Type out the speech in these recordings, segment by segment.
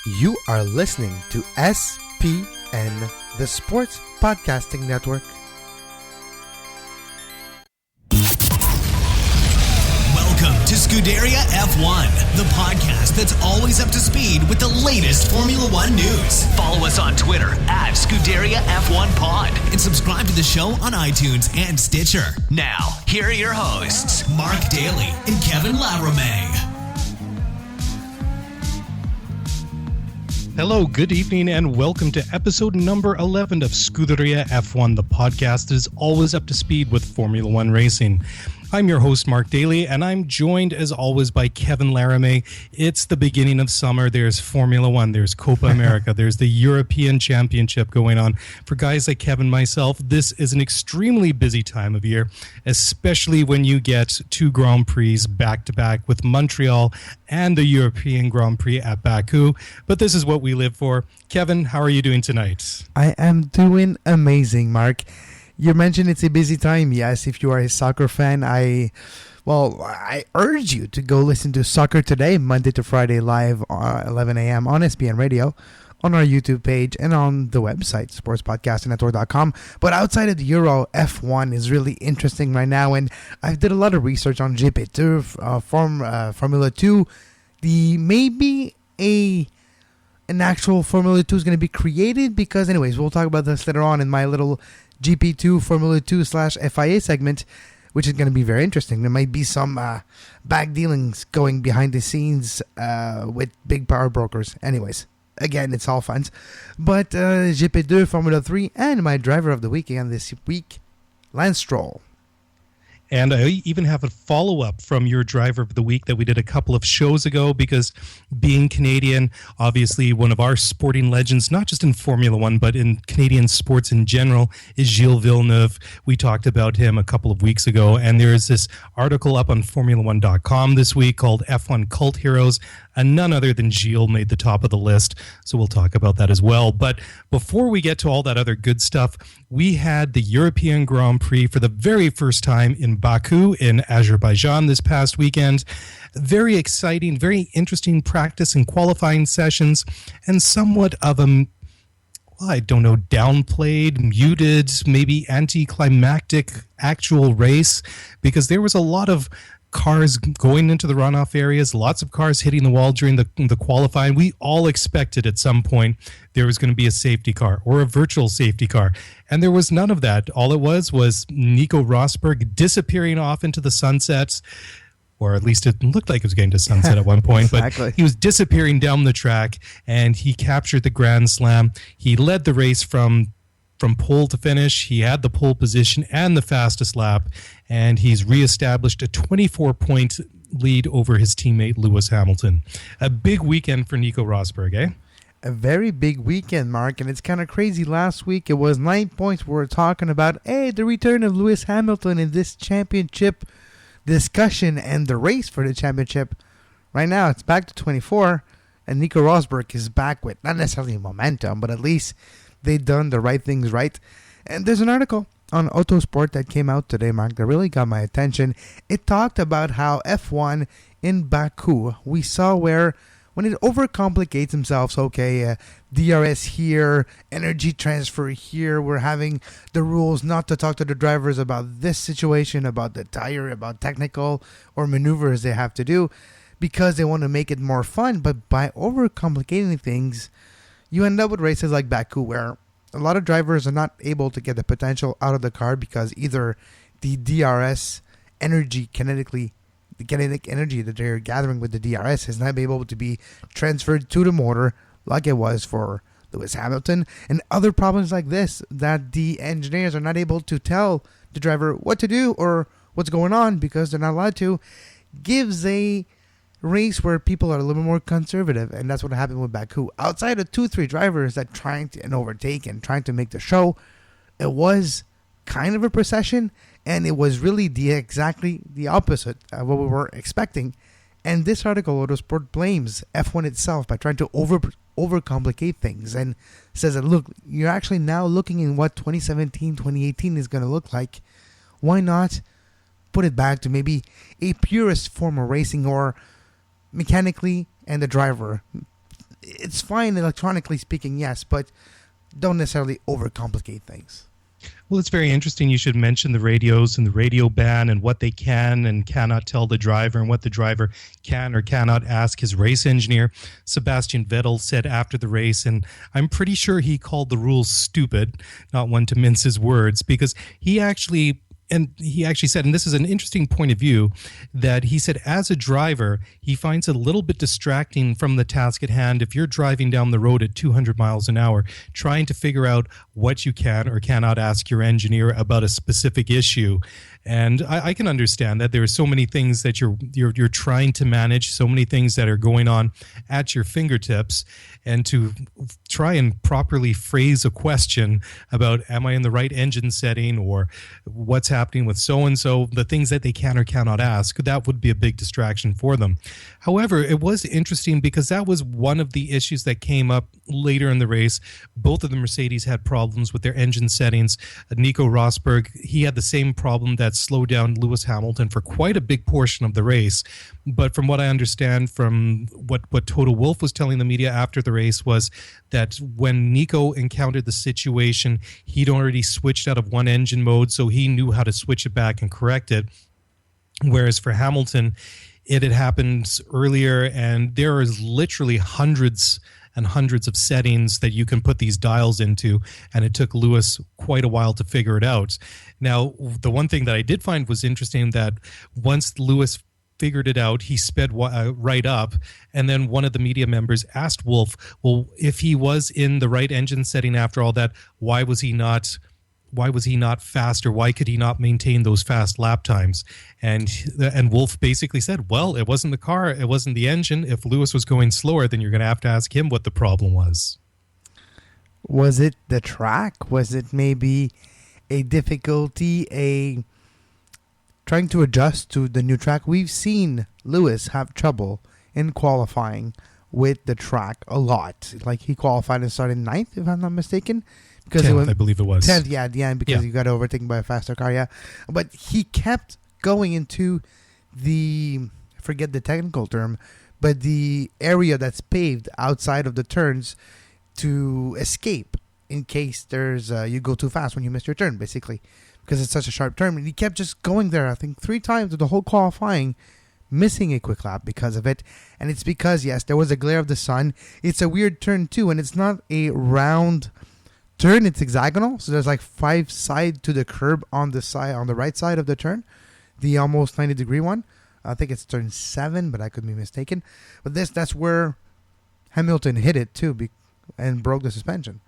You are listening to SPN, the Sports Podcasting Network. Welcome to Scuderia F1, the podcast that's always up to speed with the latest Formula One news. Follow us on Twitter at Scuderia F1 Pod and subscribe to the show on iTunes and Stitcher. Now, here are your hosts, Mark Dailey and Kevin Laramee. Hello, good evening, and welcome to episode number 11 of Scuderia F1, the podcast that is always up to speed with Formula One racing. I'm your host, Mark Dailey, and I'm joined, as always, by Kevin Laramee. It's the beginning of summer. There's Formula One, there's Copa America, there's the European Championship going on. For guys like Kevin and myself, this is an extremely busy time of year, especially when you get two Grand Prix back-to-back with Montreal and the European Grand Prix at Baku. But this is what we live for. Kevin, how are you doing tonight? I am doing amazing, Mark. You mentioned it's a busy time. Yes, if you are a soccer fan, I urge you to go listen to Soccer Today, Monday to Friday, live 11 a.m. on SPN Radio, on our YouTube page, and on the website, sportspodcastingnetwork.com. But outside of the Euro, F1 is really interesting right now, and I did a lot of research on GP2, Formula 2. Maybe an actual Formula 2 is going to be created, because anyways, we'll talk about this later on in my little GP2 Formula 2 / FIA segment, which is going to be very interesting. There might be some back dealings going behind the scenes with big power brokers. Anyways, again, it's all fun. But GP2 Formula 3 and my driver of the weekend this week, Lance Stroll. And I even have a follow-up from your driver of the week that we did a couple of shows ago, because being Canadian, obviously one of our sporting legends, not just in Formula One, but in Canadian sports in general, is Gilles Villeneuve. We talked about him a couple of weeks ago, and there is this article up on Formula1.com this week called F1 Cult Heroes, and none other than Gilles made the top of the list, so we'll talk about that as well. But before we get to all that other good stuff, we had the European Grand Prix for the very first time in Baku in Azerbaijan this past weekend. Very exciting, very interesting practice and qualifying sessions, and somewhat of a, downplayed, muted, maybe anticlimactic actual race, because there was a lot of cars going into the runoff areas, lots of cars hitting the wall during the qualifying. We all expected at some point there was going to be a safety car or a virtual safety car, and there was none of that. All it was Nico Rosberg disappearing off into the sunsets, or at least it looked like it was getting to sunset at one point. Exactly. But he was disappearing down the track, and he captured the Grand Slam. He led the race from pole to finish. He had the pole position and the fastest lap, and he's reestablished a 24-point lead over his teammate Lewis Hamilton. A big weekend for Nico Rosberg, eh? A very big weekend, Mark, and it's kind of crazy. Last week it was 9 points. We're talking about, the return of Lewis Hamilton in this championship discussion and the race for the championship. Right now it's back to 24, and Nico Rosberg is back with not necessarily momentum, but at least they've done the right things right. And there's an article on Autosport that came out today, Mark, that really got my attention. It talked about how F1 in Baku, we saw where when it overcomplicates themselves, DRS here, energy transfer here, we're having the rules not to talk to the drivers about this situation, about the tire, about technical or maneuvers they have to do, because they want to make it more fun. But by overcomplicating things, you end up with races like Baku, where a lot of drivers are not able to get the potential out of the car because either the DRS energy, the kinetic energy that they're gathering with the DRS is not able to be transferred to the motor like it was for Lewis Hamilton, and other problems like this, that the engineers are not able to tell the driver what to do or what's going on because they're not allowed to, gives a race where people are a little bit more conservative, and that's what happened with Baku. Outside of 2-3 drivers that trying to overtake and trying to make the show, it was kind of a procession, and it was really exactly the opposite of what we were expecting. And this article, Autosport, blames F1 itself by trying to overcomplicate things, and says that, look, you're actually now looking in what 2017, 2018 is going to look like. Why not put it back to maybe a purist form of racing, or mechanically and the driver it's fine electronically speaking, yes, but don't necessarily overcomplicate things. Well, it's very interesting. You should mention the radios and the radio ban and what they can and cannot tell the driver and what the driver can or cannot ask his race engineer. Sebastian Vettel said after the race, and I'm pretty sure he called the rules stupid, not one to mince his words, because he actually said, and this is an interesting point of view, that he said as a driver, he finds it a little bit distracting from the task at hand if you're driving down the road at 200 miles an hour, trying to figure out what you can or cannot ask your engineer about a specific issue. And I can understand that there are so many things that you're trying to manage, so many things that are going on at your fingertips, and to try and properly phrase a question about am I in the right engine setting or what's happening with so-and-so, the things that they can or cannot ask, that would be a big distraction for them. However, it was interesting because that was one of the issues that came up later in the race. Both of the Mercedes had problems with their engine settings. Nico Rosberg, he had the same problem that slowed down Lewis Hamilton for quite a big portion of the race. But from what I understand from what Toto Wolff was telling the media after the race was that when Nico encountered the situation, he'd already switched out of one engine mode, so he knew how to switch it back and correct it. Whereas for Hamilton, it had happened earlier, and there is literally hundreds and hundreds of settings that you can put these dials into, and it took Lewis quite a while to figure it out. Now, the one thing that I did find was interesting that once Lewis figured it out, he sped right up, and then one of the media members asked Wolff, well, if he was in the right engine setting after all that, why was he not faster? Why could he not maintain those fast lap times? And Wolff basically said, well, it wasn't the car, it wasn't the engine. If Lewis was going slower, then you're going to have to ask him what the problem was. Was it the track? Was it maybe a difficulty, trying to adjust to the new track? We've seen Lewis have trouble in qualifying with the track a lot. Like he qualified and started 9th, if I'm not mistaken. Because 10th, I believe it was. 10th, yeah, at the end, because he got overtaken by a faster car, yeah. But he kept going into forget the technical term, but the area that's paved outside of the turns to escape in case there's you go too fast when you miss your turn, basically, because it's such a sharp turn. And he kept just going there, I think, 3 times with the whole qualifying, missing a quick lap because of it. And it's because, yes, there was a glare of the sun. It's a weird turn, too, and it's not a round turn, it's hexagonal, so there's like 5 sides to the curb on the right side of the turn, the almost 90-degree one. I think it's turn 7, but I could be mistaken. But that's where Hamilton hit it too, and broke the suspension.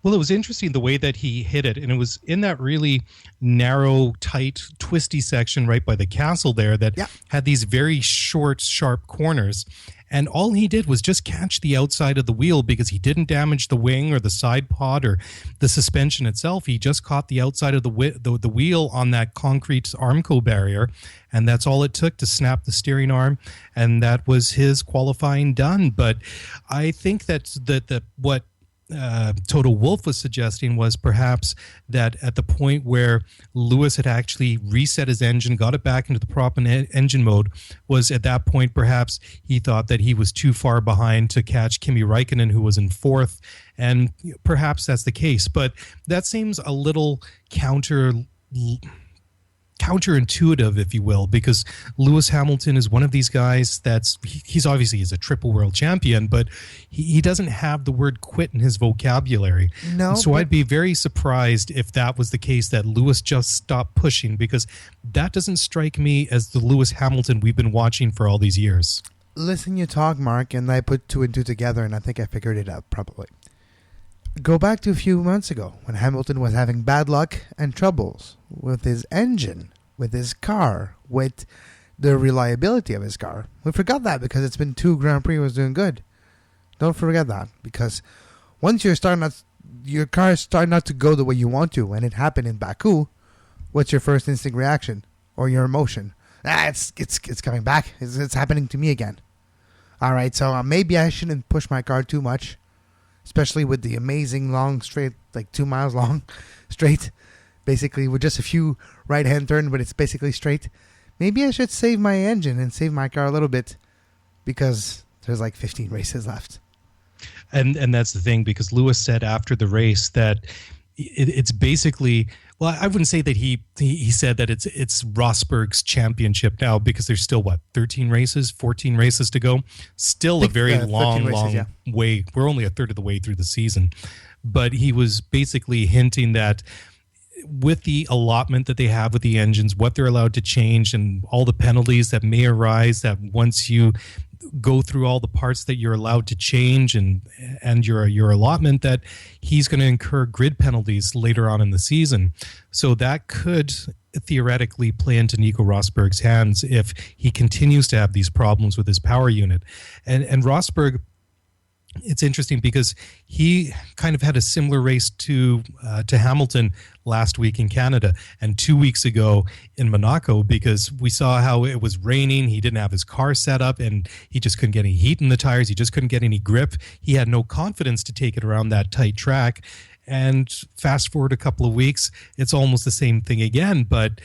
Well, it was interesting the way that he hit it, and it was in that really narrow, tight, twisty section right by the castle there that had these very short, sharp corners. And all he did was just catch the outside of the wheel because he didn't damage the wing or the side pod or the suspension itself. He just caught the outside of the wheel on that concrete Armco barrier, and that's all it took to snap the steering arm, and that was his qualifying done. But I think that what Toto Wolff was suggesting was perhaps that at the point where Lewis had actually reset his engine, got it back into the proper engine mode, was at that point perhaps he thought that he was too far behind to catch Kimi Räikkönen, who was in 4th, and perhaps that's the case. But that seems a little counterintuitive, if you will, because Lewis Hamilton is one of these guys he's a triple world champion, but he doesn't have the word quit in his vocabulary. No. And so I'd be very surprised if that was the case, that Lewis just stopped pushing, because that doesn't strike me as the Lewis Hamilton we've been watching for all these years. Listen, you talk, Mark, and I put 2 and 2 together, and I think I figured it out probably. Go back to a few months ago when Hamilton was having bad luck and troubles with his engine, with his car, with the reliability of his car. We forgot that because it's been 2 Grand Prix was doing good. Don't forget that, because once your car is starting not to go the way you want to, and it happened in Baku, what's your first instinct reaction or your emotion? It's coming back. It's happening to me again. All right, so maybe I shouldn't push my car too much, especially with the amazing long straight, like 2 miles long straight, basically with just a few right-hand turns, but it's basically straight. Maybe I should save my engine and save my car a little bit, because there's like 15 races left. And that's the thing, because Lewis said after the race that it's basically, well, I wouldn't say that he said that it's Rosberg's championship now, because there's still 14 races to go. Still a very long way. We're only a third of the way through the season. But he was basically hinting that with the allotment that they have with the engines, what they're allowed to change, and all the penalties that may arise, that once you go through all the parts that you're allowed to change and your allotment, that he's going to incur grid penalties later on in the season. So that could theoretically play into Nico Rosberg's hands if he continues to have these problems with his power unit. And Rosberg, it's interesting because he kind of had a similar race to Hamilton last week in Canada and 2 weeks ago in Monaco, because we saw how it was raining. He didn't have his car set up and he just couldn't get any heat in the tires. He just couldn't get any grip. He had no confidence to take it around that tight track. And fast forward a couple of weeks, it's almost the same thing again. But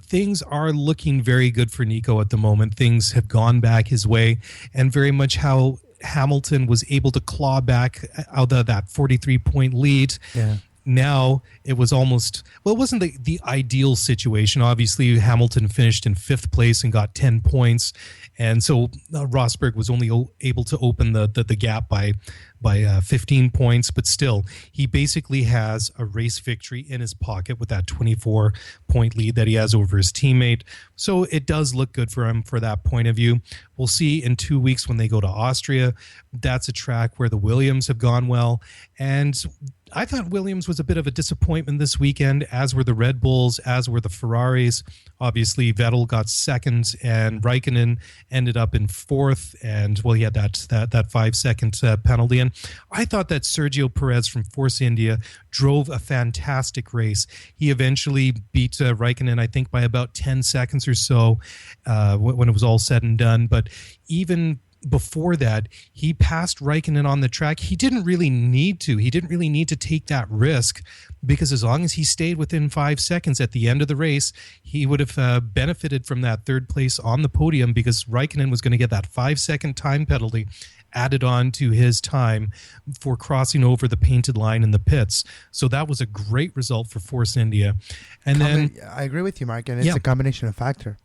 things are looking very good for Nico at the moment. Things have gone back his way, and very much how Hamilton was able to claw back out of that 43-point lead. Yeah. Now it was almost, well, it wasn't the ideal situation. Obviously, Hamilton finished in 5th place and got 10 points. And so Rosberg was only able to open the gap by 15 points. But still, he basically has a race victory in his pocket with that 24-point lead that he has over his teammate. So it does look good for him for that point of view. We'll see in 2 weeks when they go to Austria. That's a track where the Williams have gone well. And I thought Williams was a bit of a disappointment this weekend, as were the Red Bulls, as were the Ferraris. Obviously, Vettel got 2nd, and Raikkonen ended up in 4th. And, well, he had that 5-second penalty. And I thought that Sergio Perez from Force India drove a fantastic race. He eventually beat Raikkonen, I think, by about 10 seconds or so when it was all said and done. But even before that, he passed Raikkonen on the track. He didn't really need to. He didn't really need to take that risk, because as long as he stayed within 5 seconds at the end of the race, he would have benefited from that 3rd place on the podium, because Raikkonen was going to get that 5-second time penalty added on to his time for crossing over the painted line in the pits. So that was a great result for Force India. And then I agree with you, Mark, and it's a combination of factor.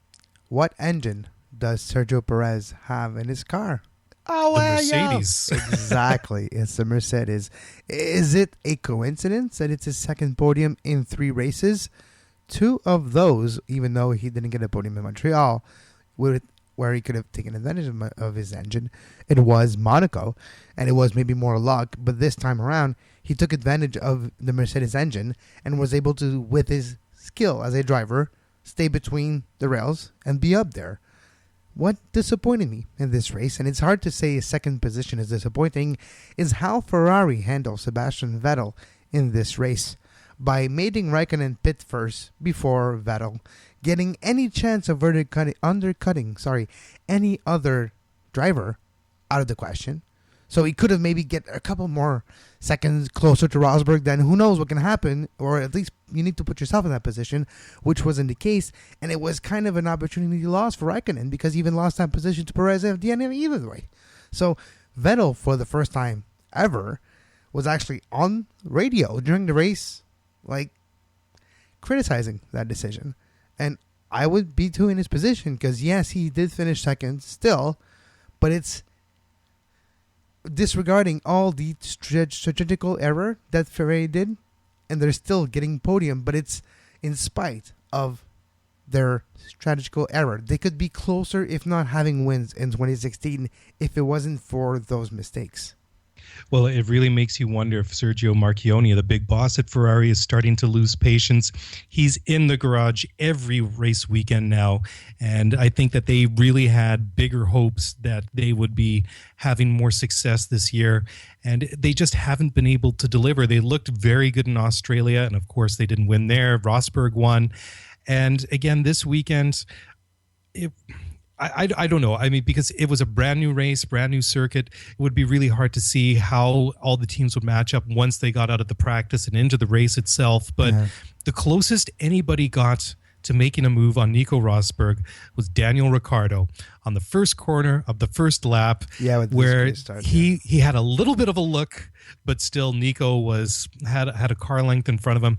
What engine does Sergio Perez have in his car? Oh, the Mercedes. Exactly. It's the Mercedes. Is it a coincidence that it's his 2nd podium in 3 races? 2 of those, even though he didn't get a podium in Montreal, where he could have taken advantage of his engine, it was Monaco, and it was maybe more luck. But this time around, he took advantage of the Mercedes engine and was able to, with his skill as a driver, stay between the rails and be up there. What disappointed me in this race, and it's hard to say a 2nd position is disappointing, is how Ferrari handled Sebastian Vettel in this race by making Raikkonen pit first before Vettel, getting any chance of undercutting any other driver out of the question. So he could have maybe get a couple more seconds closer to Rosberg. Then who knows what can happen, or at least you need to put yourself in that position, which wasn't the case. And it was kind of an opportunity lost for Raikkonen, because he even lost that position to Perez at the end of either way. So Vettel, for the first time ever, was actually on radio during the race, like criticizing that decision. And I would be too in his position, because yes, he did finish 2nd still, but it's disregarding all the strategical error that Ferrari did, and they're still getting podium, but it's in spite of their strategical error. They could be closer, if not having wins in 2016, if it wasn't for those mistakes. Well, it really makes you wonder if Sergio Marchionne, the big boss at Ferrari, is starting to lose patience. He's in the garage every race weekend now, and I think that they really had bigger hopes that they would be having more success this year, and they just haven't been able to deliver. They looked very good in Australia, and of course they didn't win there. Rosberg won, and again this weekend, I don't know. I mean, because it was a brand new race, brand new circuit, it would be really hard to see how all the teams would match up once they got out of the practice and into the race itself. But the closest anybody got to making a move on Nico Rosberg was Daniel Ricciardo on the first corner of the first lap, where he had a little bit of a look, but still Nico had a car length in front of him.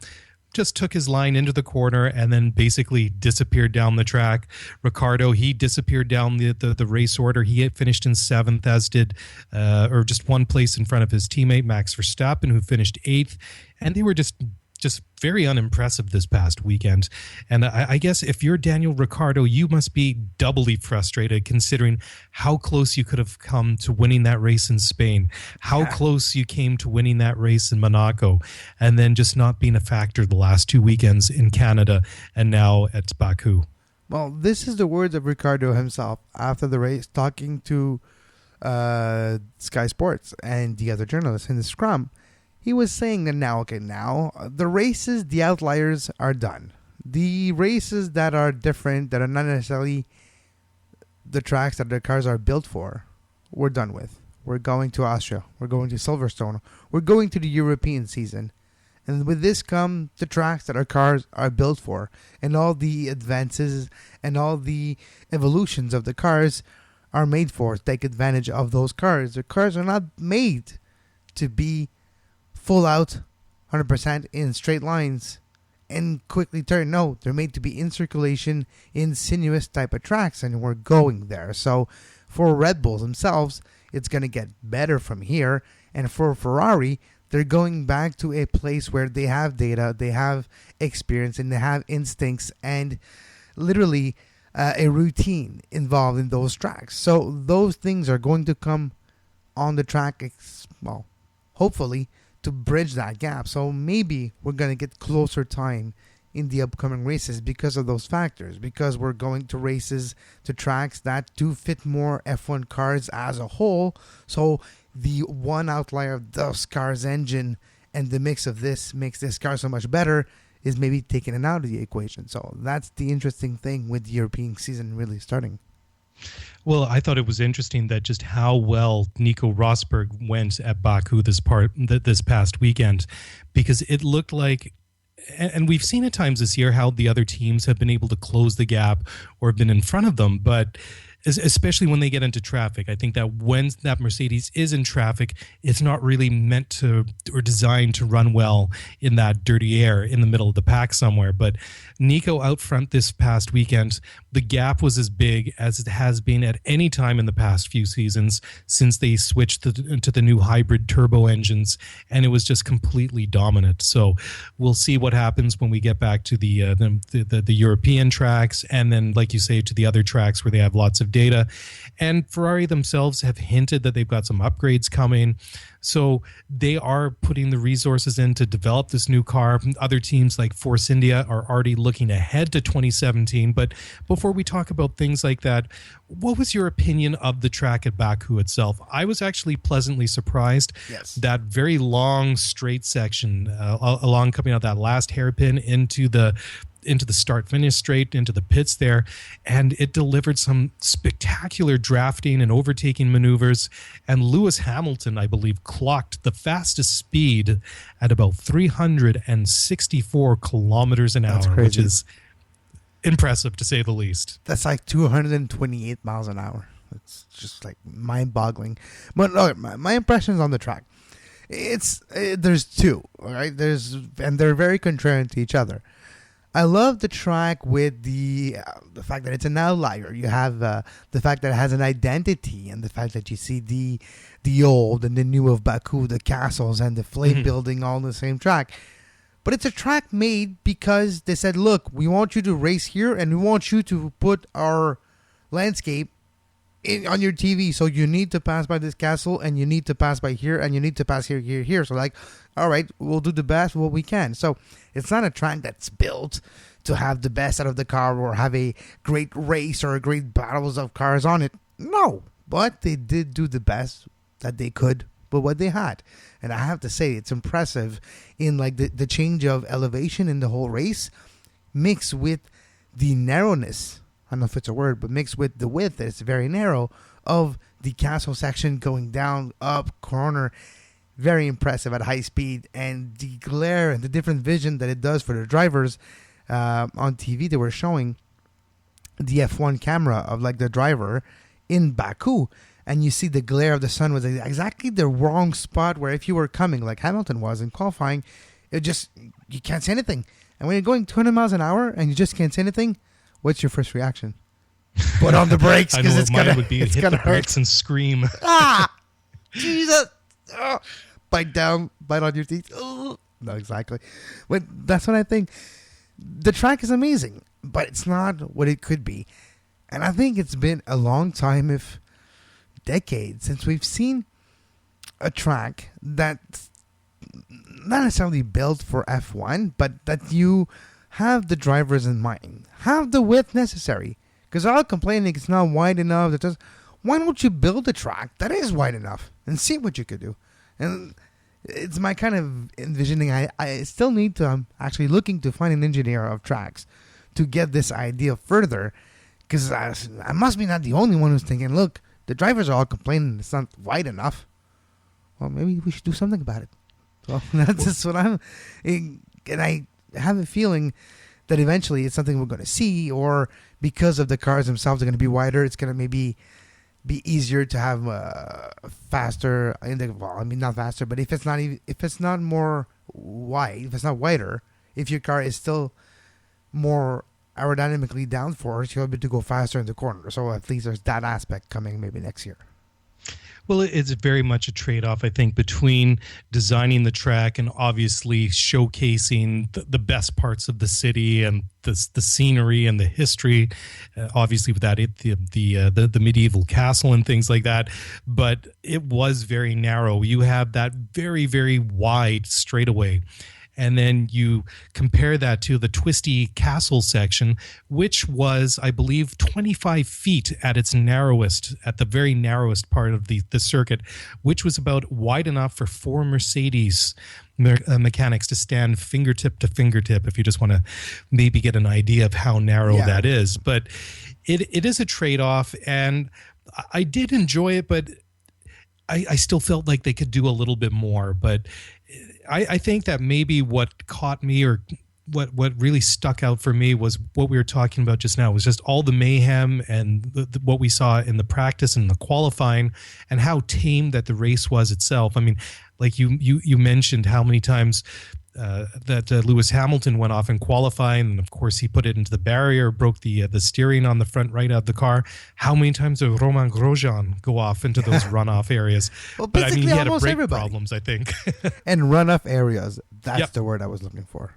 Just took his line into the corner and then basically disappeared down the track. Ricciardo, he disappeared down the race order. He had finished in 7th, as did, or just one place in front of his teammate, Max Verstappen, who finished 8th. And they were just very unimpressive this past weekend. And I guess if you're Daniel Ricciardo, you must be doubly frustrated considering how close you could have come to winning that race in Spain, how close you came to winning that race in Monaco, and then just not being a factor the last 2 weekends in Canada and now at Baku. Well, this is the words of Ricciardo himself after the race, talking to Sky Sports and the other journalists in the scrum. He was saying that now the races, the outliers are done. The races that are different, that are not necessarily the tracks that the cars are built for, we're done with. We're going to Austria. We're going to Silverstone. We're going to the European season. And with this come the tracks that our cars are built for. And all the advances and all the evolutions of the cars are made for to take advantage of those cars. The cars are not made to be full out 100% in straight lines and quickly turn. No, they're made to be in circulation in sinuous type of tracks, and we're going there. So for Red Bulls themselves, it's going to get better from here. And for Ferrari, they're going back to a place where they have data, they have experience, and they have instincts and literally a routine involved in those tracks. So those things are going to come on the track, well, hopefully, to bridge that gap. So maybe we're going to get closer time in the upcoming races because of those factors, because we're going to races, to tracks that do fit more F1 cars as a whole. So the one outlier of those cars' engine and the mix of this makes this car so much better is maybe taking it out of the equation. So that's the interesting thing with the European season really starting. Well, I thought it was interesting that just how well Nico Rosberg went at Baku this past weekend, because it looked like, and we've seen at times this year how the other teams have been able to close the gap or have been in front of them, but especially when they get into traffic. I think that when that Mercedes is in traffic, it's not really meant to or designed to run well in that dirty air in the middle of the pack somewhere. But Nico out front this past weekend, the gap was as big as it has been at any time in the past few seasons since they switched to the new hybrid turbo engines, and it was just completely dominant. So we'll see what happens when we get back to the European tracks, and then, like you say, to the other tracks where they have lots of data. And Ferrari themselves have hinted that they've got some upgrades coming. So they are putting the resources in to develop this new car. Other teams like Force India are already looking ahead to 2017. But before we talk about things like that, what was your opinion of the track at Baku itself? I was actually pleasantly surprised. Yes. That very long straight section along coming out that last hairpin into the start-finish straight, into the pits there, and it delivered some spectacular drafting and overtaking maneuvers, and Lewis Hamilton, I believe, clocked the fastest speed at about 364 kilometers an hour, which is impressive to say the least. That's like 228 miles an hour. It's just like mind-boggling. But no, my impressions on the track, there's two, all right? And they're very contrarian to each other. I love the track with the fact that it's an outlier. You have the fact that it has an identity, and the fact that you see the old and the new of Baku, the castles and the flame building all on the same track. But it's a track made because they said, look, we want you to race here, and we want you to put our landscape on your TV. So you need to pass by this castle, and you need to pass by here, and you need to pass here. So like, all right, we'll do the best what we can. So it's not a track that's built to have the best out of the car or have a great race or a great battles of cars on it. No, but they did do the best that they could with what they had. And I have to say, it's impressive in like the change of elevation in the whole race, mixed with the narrowness. I don't know if it's a word, but mixed with the width, that it's very narrow, of the castle section going down, up, corner. Very impressive at high speed, and the glare and the different vision that it does for the drivers on TV, they were showing the F1 camera of like the driver in Baku, and you see the glare of the sun was exactly the wrong spot where if you were coming like Hamilton was in qualifying, you can't see anything. And when you're going 200 miles an hour and you just can't see anything, what's your first reaction? Put on the brakes because it's gonna hit the brakes and scream. Jesus! Bite down, bite on your teeth. Not exactly, but that's what I think. The track is amazing, but it's not what it could be. And I think it's been a long time, if decades, since we've seen a track that's not necessarily built for F1, but that you have the drivers in mind, have the width necessary. Because they're all complaining it's not wide enough. Why don't you build a track that is wide enough and see what you could do? And it's my kind of envisioning. I still need to, I'm actually looking to find an engineer of tracks to get this idea further. Because I must be not the only one who's thinking, look, the drivers are all complaining it's not wide enough. Well, maybe we should do something about it. Well, that's just what I'm... And I have a feeling that eventually it's something we're going to see, or because of the cars themselves are going to be wider, it's going to maybe be easier to have faster... not faster, but if it's not more wide, if it's not wider, if your car is still more aerodynamically downforce, you'll be able to go faster in the corner. So at least there's that aspect coming maybe next year. Well, it's very much a trade-off, I think, between designing the track and obviously showcasing the best parts of the city and the scenery and the history. Obviously, with that, the medieval castle and things like that. But it was very narrow. You have that very, very wide straightaway. And then you compare that to the twisty castle section, which was, I believe, 25 feet at its narrowest, at the very narrowest part of the circuit, which was about wide enough for 4 Mercedes mechanics to stand fingertip to fingertip, if you just want to maybe get an idea of how narrow that is. But it is a trade-off, and I did enjoy it, but I still felt like they could do a little bit more. But I think that maybe what caught me, or what really stuck out for me, was what we were talking about just now, was just all the mayhem and what we saw in the practice and the qualifying, and how tame that the race was itself. I mean, like you mentioned how many times that Lewis Hamilton went off in qualifying, and of course he put it into the barrier, broke the steering on the front right of the car. How many times did Romain Grosjean go off into those runoff areas? Well, but I mean, he had a brake everybody. problems, I think. And runoff areas, that's the word I was looking for.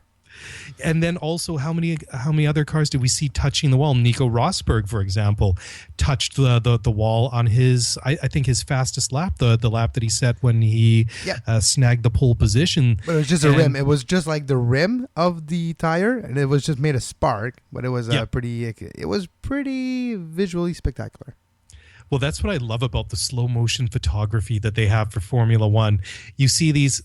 And then also, how many other cars did we see touching the wall? Nico Rosberg, for example, touched the wall on his, I think his fastest lap, the lap that he set when he snagged the pole position. But it was just a rim. It was just like the rim of the tire, and it was just made a spark. But it was pretty visually spectacular. Well, that's what I love about the slow motion photography that they have for Formula One. You see these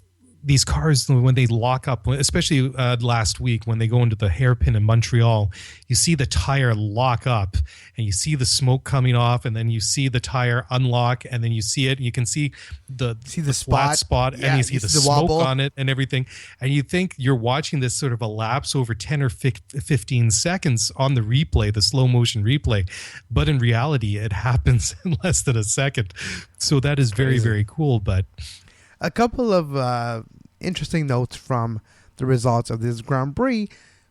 cars, when they lock up, especially last week when they go into the hairpin in Montreal, you see the tire lock up and you see the smoke coming off, and then you see the tire unlock, and then you see it and you can see the flat spot, and you see the smoke wobble on it and everything. And you think you're watching this sort of elapse over 10 or 15 seconds on the replay, the slow motion replay. But in reality, it happens in less than a second. So that is very, very cool. But a couple of interesting notes from the results of this Grand Prix.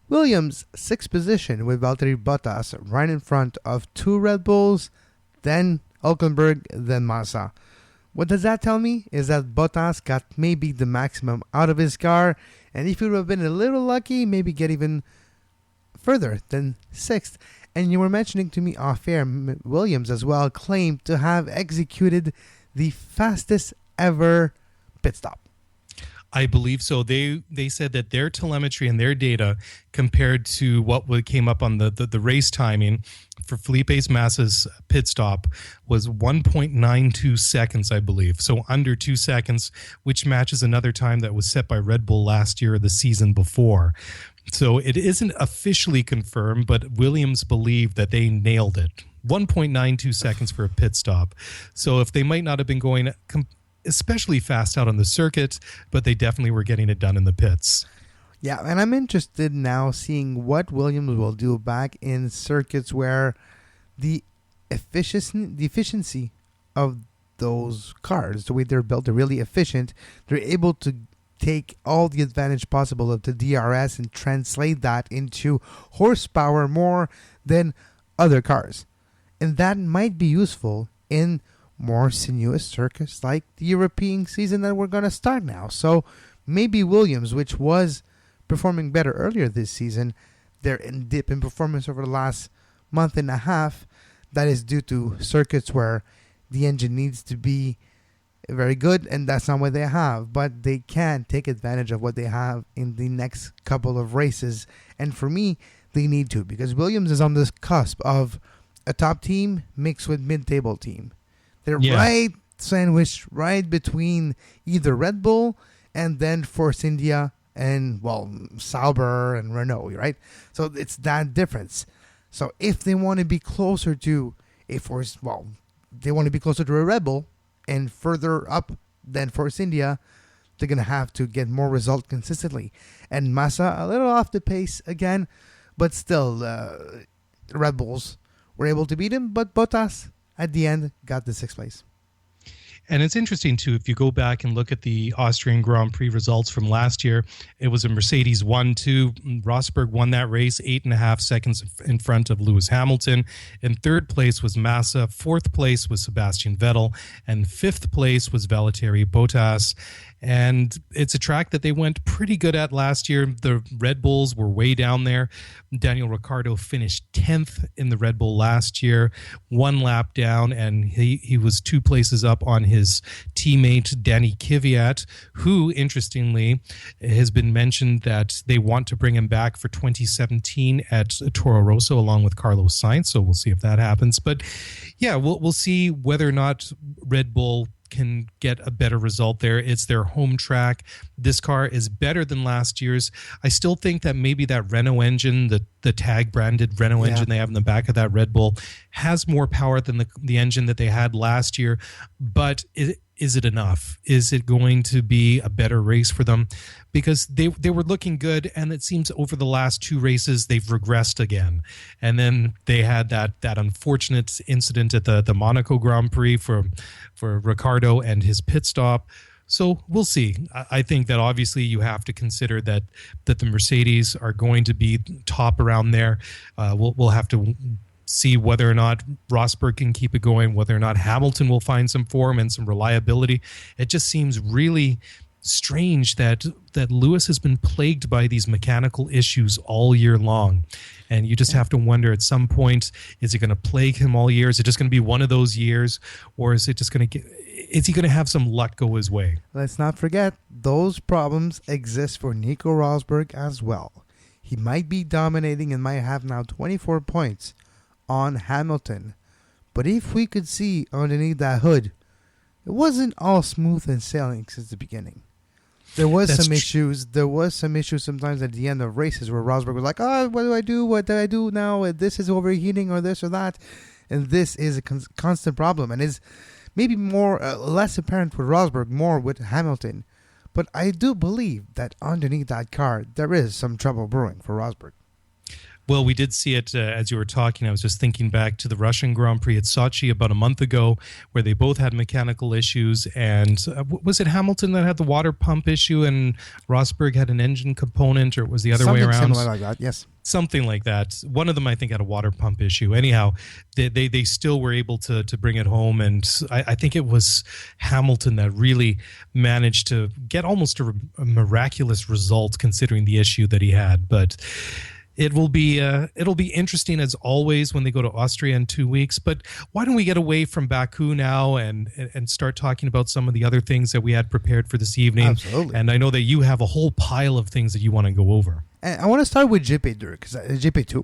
Williams, 6th position with Valtteri Bottas right in front of 2 Red Bulls, then Hülkenberg, then Massa. What does that tell me is that Bottas got maybe the maximum out of his car, and if he would have been a little lucky, maybe get even further than 6th. And you were mentioning to me off air, Williams as well claimed to have executed the fastest ever pit stop. I believe so. They said that their telemetry and their data compared to what came up on the race timing for Felipe Massa's pit stop was 1.92 seconds, I believe. So under 2 seconds, which matches another time that was set by Red Bull last year or the season before. So it isn't officially confirmed, but Williams believed that they nailed it. 1.92 seconds for a pit stop. So if they might not have been going especially fast out on the circuit, but they definitely were getting it done in the pits. Yeah, and I'm interested now seeing what Williams will do back in circuits where the efficiency of those cars, the way they're built, they're really efficient. They're able to take all the advantage possible of the DRS and translate that into horsepower more than other cars. And that might be useful in more sinuous circuits like the European season that we're going to start now. So maybe Williams, which was performing better earlier this season, they're in dip in performance over the last month and a half. That is due to circuits where the engine needs to be very good, and that's not what they have. But they can take advantage of what they have in the next couple of races. And for me, they need to, because Williams is on this cusp of a top team mixed with mid-table team. They're right sandwiched right between either Red Bull and then Force India and, well, Sauber and Renault, right? So it's that difference. So if they want to be closer to a Force, well, they want to be closer to a Red Bull and further up than Force India, they're going to have to get more result consistently. And Massa, a little off the pace again, but still, the Red Bulls were able to beat him, but Bottas at the end got the 6th place. And it's interesting, too, if you go back and look at the Austrian Grand Prix results from last year, it was a Mercedes 1-2. Rosberg won that race 8.5 seconds in front of Lewis Hamilton. In 3rd place was Massa. 4th place was Sebastian Vettel. And 5th place was Valtteri Bottas. And it's a track that they went pretty good at last year. The Red Bulls were way down there. Daniel Ricciardo finished 10th in the Red Bull last year, 1 lap down, and he was 2 places up on his teammate Danny Kvyat, who, interestingly, has been mentioned that they want to bring him back for 2017 at Toro Rosso along with Carlos Sainz, so we'll see if that happens. But yeah, we'll see whether or not Red Bull can get a better result there. It's their home track. This car is better than last year's. I still think that maybe that Renault engine, the tag branded Renault engine they have in the back of that Red Bull, has more power than the engine that they had last year. But is it enough? Is it going to be a better race for them? Because they were looking good, and it seems over the last 2 races they've regressed again. And then they had that unfortunate incident at the Monaco Grand Prix for Ricciardo and his pit stop. So we'll see. I think that obviously you have to consider that the Mercedes are going to be top around there. We'll have to see whether or not Rosberg can keep it going, whether or not Hamilton will find some form and some reliability. It just seems really strange that Lewis has been plagued by these mechanical issues all year long. And you just have to wonder at some point, is it going to plague him all year? Is it just going to be one of those years? Or is it just going to is he going to have some luck go his way? Let's not forget, those problems exist for Nico Rosberg as well. He might be dominating and might have now 24 points on Hamilton. But if we could see underneath that hood, it wasn't all smooth and sailing since the beginning. There was some issues. There was some issues sometimes at the end of races where Rosberg was like, "Oh, what do I do? What do I do now? This is overheating, or this or that." And this is a constant problem, and is maybe more less apparent with Rosberg, more with Hamilton. But I do believe that underneath that car, there is some trouble brewing for Rosberg. Well, we did see it as you were talking. I was just thinking back to the Russian Grand Prix at Sochi about a month ago where they both had mechanical issues. And was it Hamilton that had the water pump issue and Rosberg had an engine component, or was the other way around? Something similar like that, yes. Something like that. One of them, I think, had a water pump issue. Anyhow, they still were able to bring it home. And I think it was Hamilton that really managed to get almost a miraculous result considering the issue that he had. But it'll be interesting as always when they go to Austria in 2 weeks. But why don't we get away from Baku now and start talking about some of the other things that we had prepared for this evening? Absolutely. And I know that you have a whole pile of things that you want to go over. And I want to start with GP2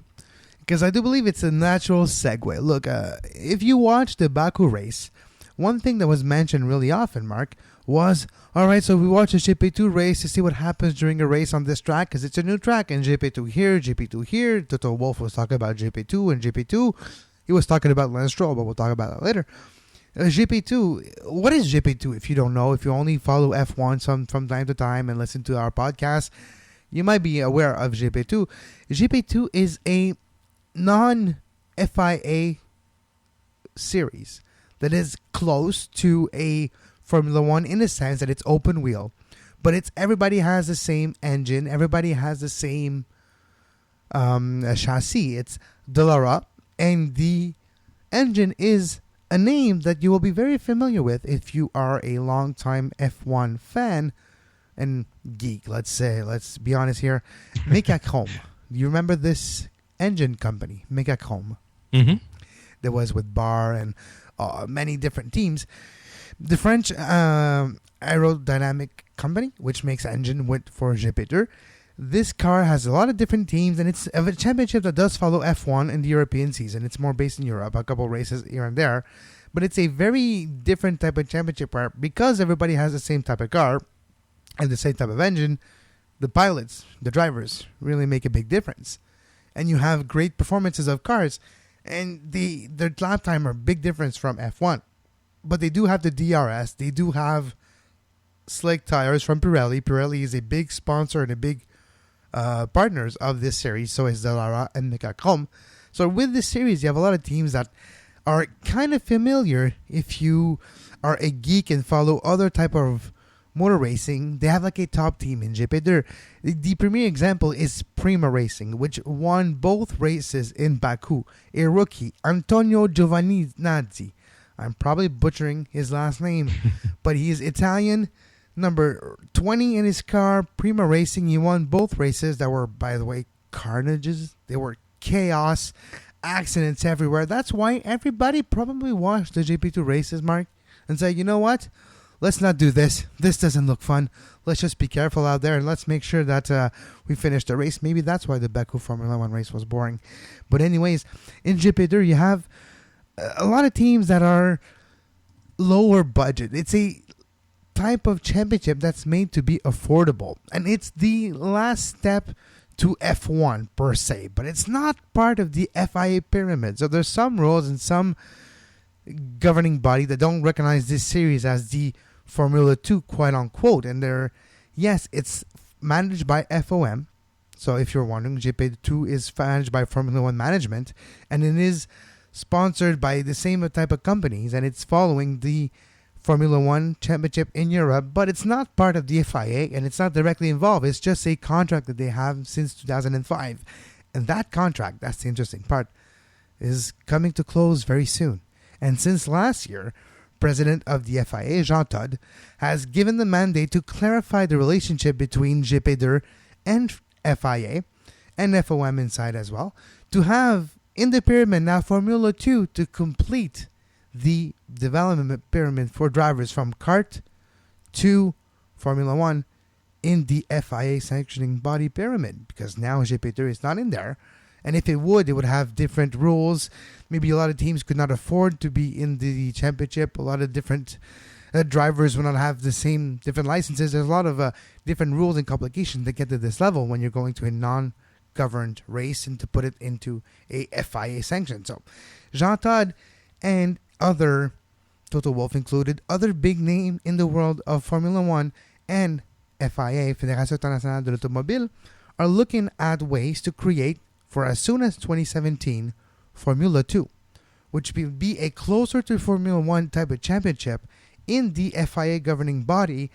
because I do believe it's a natural segue. Look, if you watch the Baku race, one thing that was mentioned really often, Mark, was, all right, so we watch a GP2 race to see what happens during a race on this track because it's a new track, and GP2 here. Toto Wolff was talking about GP2 and GP2. He was talking about Lance Stroll, but we'll talk about that later. GP2, what is GP2 if you don't know, if you only follow F1 from time to time and listen to our podcast? you might be aware of GP2. GP2 is a non-FIA series that is close to a Formula One in the sense that it's open wheel, but everybody has the same engine, everybody has the same chassis. It's Dallara, and the engine is a name that you will be very familiar with if you are a long-time F1 fan and geek, let's say. Let's be honest here. Mecachrome. Do you remember this engine company, Mecachrome? Mm-hmm. That was with Bar and many different teams. The French aerodynamic company, which makes engine for GP2. This car has a lot of different teams, and it's a championship that does follow F1 in the European season. It's more based in Europe, a couple races here and there. But it's a very different type of championship where, because everybody has the same type of car and the same type of engine, the pilots, the drivers, really make a big difference. And you have great performances of cars, and their lap time are a big difference from F1. But they do have the DRS. They do have slick tires from Pirelli. Pirelli is a big sponsor and a big partners of this series. So is Dallara and Mecachrome. So with this series, you have a lot of teams that are kind of familiar if you are a geek and follow other type of motor racing. They have like a top team in GP2. The premier example is Prima Racing, which won both races in Baku. A rookie, Antonio Giovinazzi. I'm probably butchering his last name, but he is Italian. Number 20 in his car, Prima Racing. He won both races that were, by the way, carnages. They were chaos, accidents everywhere. That's why everybody probably watched the GP2 races, Mark, and said, you know what? Let's not do this. This doesn't look fun. Let's just be careful out there and let's make sure that we finish the race. Maybe that's why the Baku Formula 1 race was boring. But anyways, in GP2, you have a lot of teams that are lower budget. It's a type of championship that's made to be affordable, and it's the last step to F1 per se, but it's not part of the FIA pyramid. So there's some rules and some governing body that don't recognize this series as the Formula 2, quote unquote, and it's managed by FOM. So if you're wondering, GP2 is managed by Formula 1 management, and it is sponsored by the same type of companies, and it's following the Formula 1 championship in Europe, but it's not part of the FIA, and it's not directly involved. It's just a contract that they have since 2005. And that contract, that's the interesting part, is coming to close very soon. And since last year, President of the FIA, Jean Todt, has given the mandate to clarify the relationship between GP2 and FIA, and FOM inside as well, to have in the pyramid now Formula 2 to complete the development pyramid for drivers from kart to Formula 1 in the FIA sanctioning body pyramid, because now GP2 is not in there. And if it would have different rules. Maybe a lot of teams could not afford to be in the championship. A lot of different drivers will not have the same different licenses. There's a lot of different rules and complications that get to this level when you're going to a non-governed race and to put it into a FIA sanction. So Jean Todt and other, Toto Wolff included, other big name in the world of Formula 1 and FIA, Fédération Internationale de l'Automobile, are looking at ways to create, for as soon as 2017, Formula 2, which will be a closer to Formula 1 type of championship in the FIA governing body,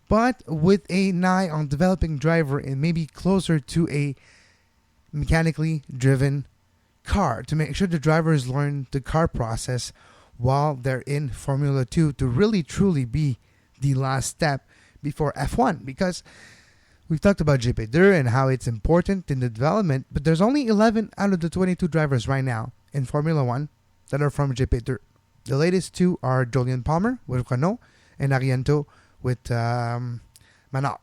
but with an eye on developing driver and maybe closer to a mechanically driven car, to make sure the drivers learn the car process while they're in Formula 2 to really truly be the last step before F1. Because we've talked about GP2 and how it's important in the development, but there's only 11 out of the 22 drivers right now in Formula 1 that are from GP2. The latest two are Jolyon Palmer with Renault and Ariento with Manor.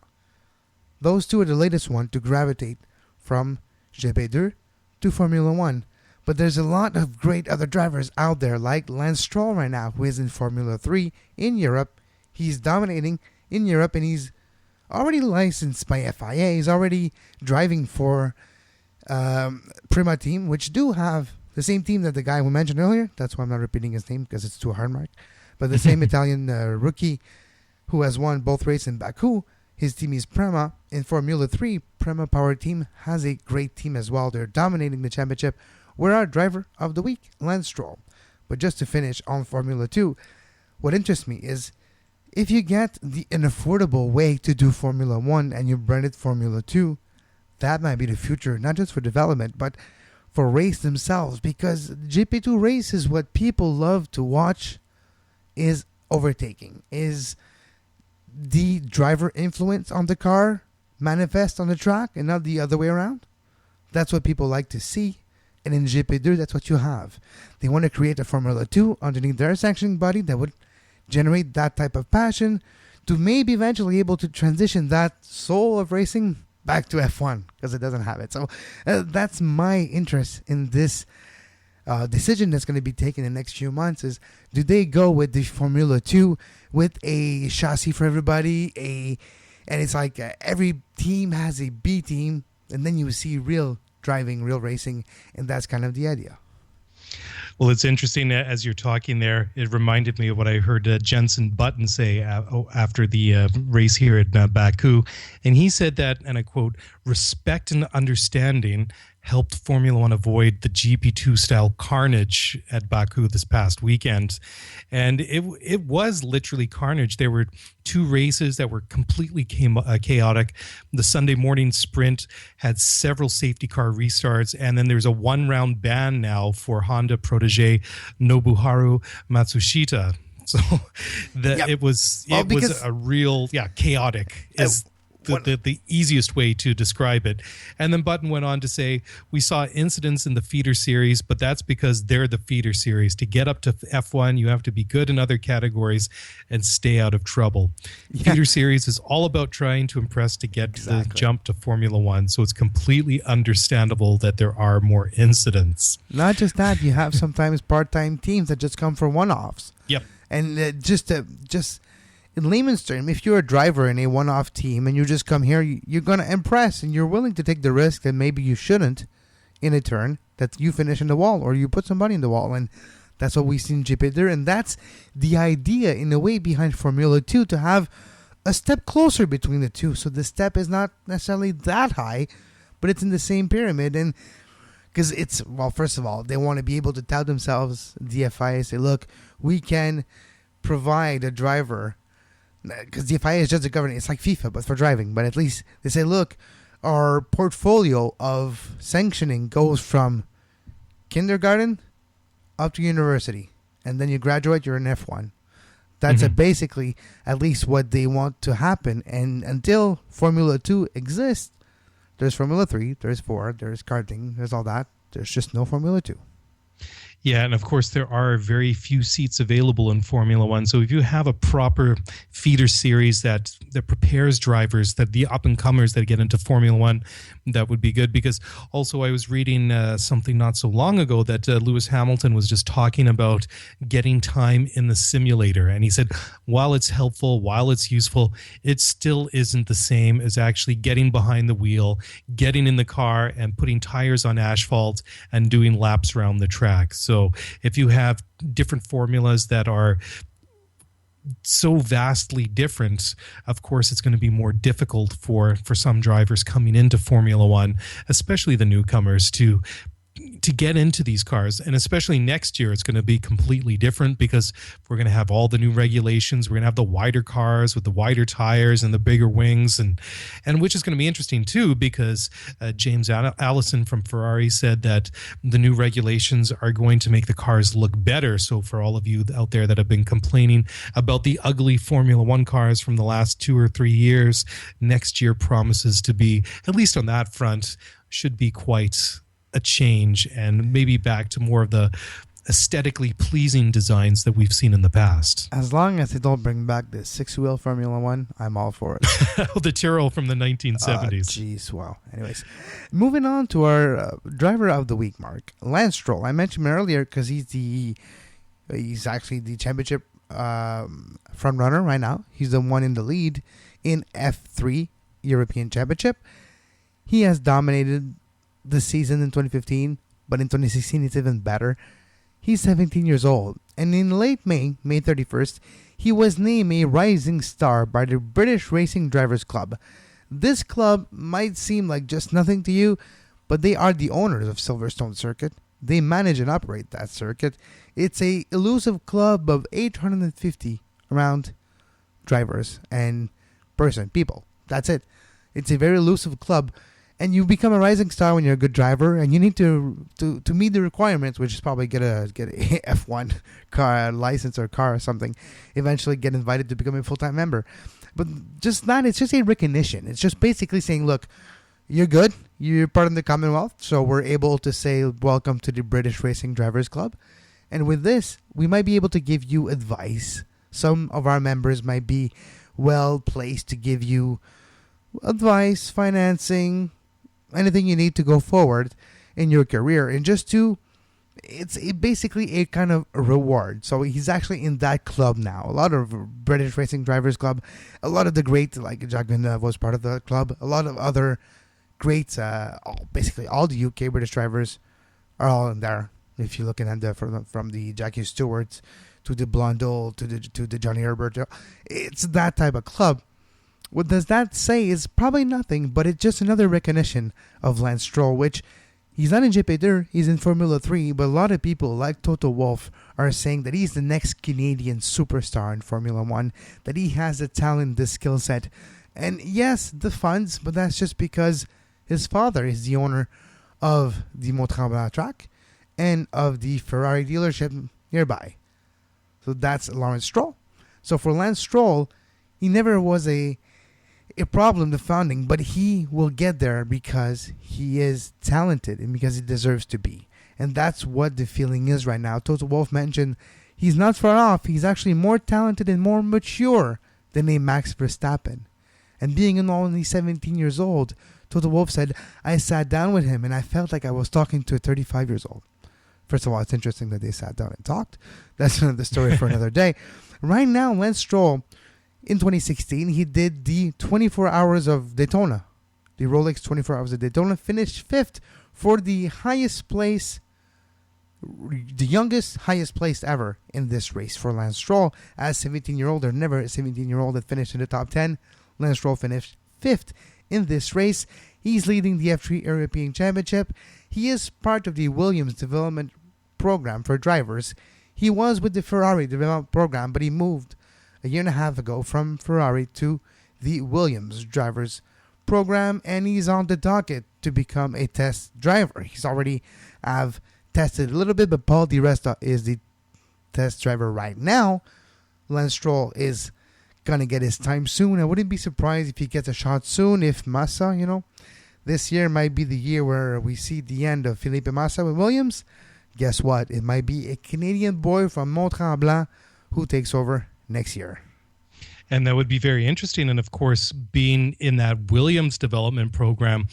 Those two are the latest one to gravitate from GP2 to Formula 1. But there's a lot of great other drivers out there, like Lance Stroll right now, who is in Formula 3 in Europe. He's dominating in Europe, and he's already licensed by FIA. He's already driving for Prima team, which do have the same team that the guy we mentioned earlier. That's why I'm not repeating his name, because it's too hard, Mark. But the same Italian rookie who has won both races in Baku His team is Prema. In Formula 3, Prema Power Team has a great team as well. They're dominating the championship. We're our driver of the week, Lance Stroll. But just to finish on Formula 2, what interests me is if you get an affordable way to do Formula 1 and you brand it Formula 2, that might be the future, not just for development, but for race themselves. Because GP2 race is what people love to watch, is overtaking, is the driver influence on the car manifest on the track and not the other way around. That's what people like to see. And in GP2, that's what you have. They want to create a Formula 2 underneath their sanctioning body that would generate that type of passion to maybe eventually able to transition that soul of racing back to F1 because it doesn't have it. So that's my interest in this decision that's going to be taken in the next few months is, do they go with the Formula 2 with a chassis for everybody, and it's like every team has a B team, and then you see real driving, real racing, and that's kind of the idea. Well, it's interesting that as you're talking there, it reminded me of what I heard Jenson Button say after the race here at Baku. And he said that, and I quote, "Respect and understanding helped Formula One avoid the GP2 style carnage at Baku this past weekend." And it was literally carnage. There were two races that were completely chaotic. The Sunday morning sprint had several safety car restarts, and then there's a one-round ban now for Honda protege Nobuharu Matsushita. So it was a real chaotic is the easiest way to describe it. And then Button went on to say, "We saw incidents in the feeder series, but that's because they're the feeder series. To get up to F1, you have to be good in other categories and stay out of trouble." Feeder series is all about trying to impress to get the jump to Formula One. So it's completely understandable that there are more incidents. Not just that, you have sometimes part-time teams that just come for one-offs. Yep. And just in layman's term, if you're a driver in a one-off team and you just come here, you're going to impress and you're willing to take the risk that maybe you shouldn't in a turn, that you finish in the wall or you put somebody in the wall. And that's what we see in GP2. And that's the idea, in a way, behind Formula 2, to have a step closer between the two. So the step is not necessarily that high, but it's in the same pyramid. And because first of all, they want to be able to tell themselves, the FIA, say, look, we can provide a driver, because the FIA is just a governing, it's like FIFA, but for driving. But at least they say, look, our portfolio of sanctioning goes from kindergarten up to university. And then you graduate, you're in F1. That's basically at least what they want to happen. And until Formula 2 exists, there's Formula 3, there's 4, there's karting, there's all that. There's just no Formula 2. Yeah, and of course there are very few seats available in Formula One. So if you have a proper feeder series that prepares drivers, that the up-and-comers that get into Formula One, that would be good. Because also I was reading something not so long ago that Lewis Hamilton was just talking about getting time in the simulator. And he said, while it's helpful, while it's useful, it still isn't the same as actually getting behind the wheel, getting in the car and putting tires on asphalt and doing laps around the track. So if you have different formulas that are so vastly different, of course, it's going to be more difficult for some drivers coming into Formula One, especially the newcomers, to get into these cars. And especially next year, it's going to be completely different because we're going to have all the new regulations. We're going to have the wider cars with the wider tires and the bigger wings, and which is going to be interesting too, because James Allison from Ferrari said that the new regulations are going to make the cars look better. So for all of you out there that have been complaining about the ugly Formula One cars from the last 2 or 3 years, next year promises to be, at least on that front, should be quite a change and maybe back to more of the aesthetically pleasing designs that we've seen in the past. As long as they don't bring back the 6-wheel Formula One, I'm all for it. The Tyrrell from the 1970s. Jeez, wow. Anyways, moving on to our driver of the week, Mark. Lance Stroll. I mentioned him earlier because he's actually the championship front runner right now. He's the one in the lead in F3 European Championship. He has dominated the season in 2015, but in 2016 it's even better. He's 17 years old, and in late May 31st, he was named a rising star by the British Racing Drivers Club. This club might seem like just nothing to you, but they are the owners of Silverstone Circuit. They manage and operate that circuit. It's a elusive club of 850 around drivers and people. That's it. It's a very elusive club, and you become a rising star when you're a good driver, and you need to meet the requirements, which is probably get a F1 car license or car or something. Eventually, get invited to become a full-time member. But just that, it's just a recognition. It's just basically saying, look, you're good. You're part of the Commonwealth, so we're able to say welcome to the British Racing Drivers Club. And with this, we might be able to give you advice. Some of our members might be well placed to give you advice, financing, anything you need to go forward in your career. And just to, it's basically a kind of a reward. So he's actually in that club now. A lot of British Racing Drivers Club, a lot of the great, like Jacques Villeneuve was part of the club. A lot of other greats, basically all the UK British drivers are all in there. If you're looking at the from the Jackie Stewarts to the Blondel to the Johnny Herbert, it's that type of club. What does that say is probably nothing, but it's just another recognition of Lance Stroll, which he's not in GP2, he's in Formula 3, but a lot of people like Toto Wolff are saying that he's the next Canadian superstar in Formula 1, that he has the talent, the skill set, and yes, the funds, but that's just because his father is the owner of the Mont-Tremblant track and of the Ferrari dealership nearby. So that's Lawrence Stroll. So for Lance Stroll, he never was a problem to founding, but he will get there because he is talented and because he deserves to be. And that's what the feeling is right now. Toto Wolff mentioned he's not far off. He's actually more talented and more mature than a Max Verstappen. And being only 17 years old, Toto Wolff said, I sat down with him and I felt like I was talking to a 35 years old. First of all, it's interesting that they sat down and talked. That's another story for another day. Right now, Lance Stroll, in 2016, he did the 24 Hours of Daytona. The Rolex 24 Hours of Daytona, finished 5th for the highest place, the youngest, highest place ever in this race for Lance Stroll. As a 17-year-old, there's never a 17-year-old that finished in the top 10. Lance Stroll finished 5th in this race. He's leading the F3 European Championship. He is part of the Williams development program for drivers. He was with the Ferrari development program, but he moved a year and a half ago from Ferrari to the Williams drivers program, and he's on the docket to become a test driver. He's already have tested a little bit, but Paul Di Resta is the test driver right now. Lance Stroll is going to get his time soon. I wouldn't be surprised if he gets a shot soon. If Massa, this year might be the year where we see the end of Felipe Massa with Williams. Guess what? It might be a Canadian boy from Mont-Tremblant who takes over next year. And that would be very interesting. And of course, being in that Williams development program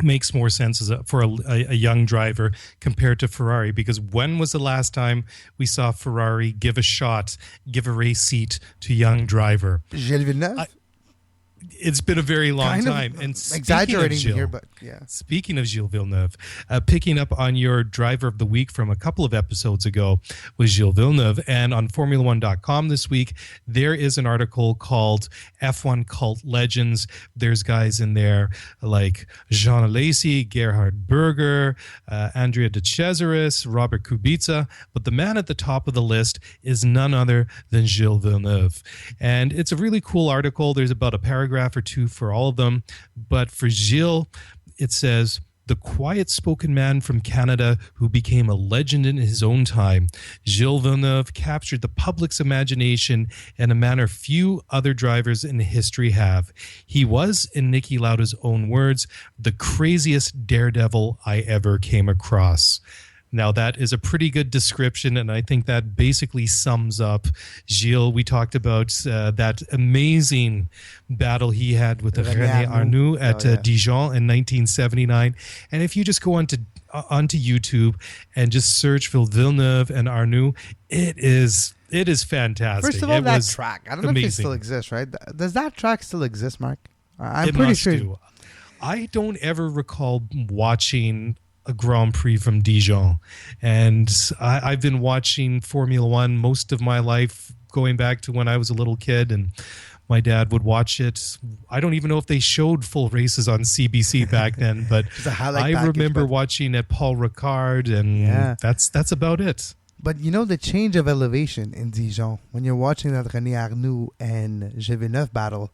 makes more sense for a young driver compared to Ferrari, because when was the last time we saw Ferrari give a race seat to a young driver? Gilles Villeneuve? It's been a very long time. And exaggerating here, but yeah. Speaking of Gilles Villeneuve, picking up on your driver of the week from a couple of episodes ago was Gilles Villeneuve. And on Formula1.com this week, there is an article called F1 Cult Legends. There's guys in there like Jean Alesi, Gerhard Berger, Andrea De Cesaris, Robert Kubica. But the man at the top of the list is none other than Gilles Villeneuve. And it's a really cool article. There's about a paragraph or two for all of them, but for Gilles, it says, the quiet-spoken man from Canada who became a legend in his own time, Gilles Villeneuve captured the public's imagination in a manner few other drivers in history have. He was, in Niki Lauda's own words, the craziest daredevil I ever came across. Now, that is a pretty good description, and I think that basically sums up Gilles. We talked about that amazing battle he had with René Arnoux at Dijon in 1979. And if you just go onto YouTube and just search for Villeneuve and Arnoux, it is fantastic. First of all, that track, I don't know if it still exists, right? Does that track still exist, Mark? I'm pretty sure. I don't ever recall watching a Grand Prix from Dijon, and I've been watching Formula One most of my life going back to when I was a little kid and my dad would watch it. I don't even know if they showed full races on CBC back then, but I remember watching at Paul Ricard, and that's about it. But you know the change of elevation in Dijon, when you're watching that René Arnoux and Villeneuve battle,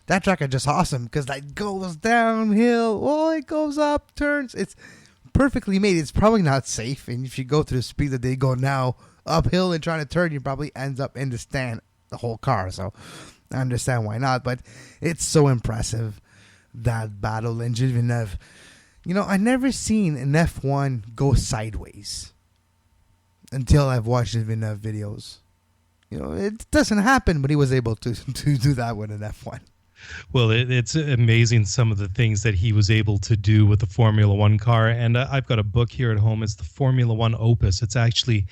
that track is just awesome because it goes downhill, it goes up, turns. It's perfectly made. It's probably not safe, and if you go to the speed that they go now, uphill and trying to turn, you probably ends up in the stand, the whole car. So I understand why not, but it's so impressive, that battle. And Gilles Villeneuve, I never seen an F1 go sideways until I've watched Gilles Villeneuve videos. It doesn't happen, but he was able to do that with an F1. Well, it's amazing some of the things that he was able to do with the Formula One car. And I've got a book here at home. It's the Formula One Opus. It's actually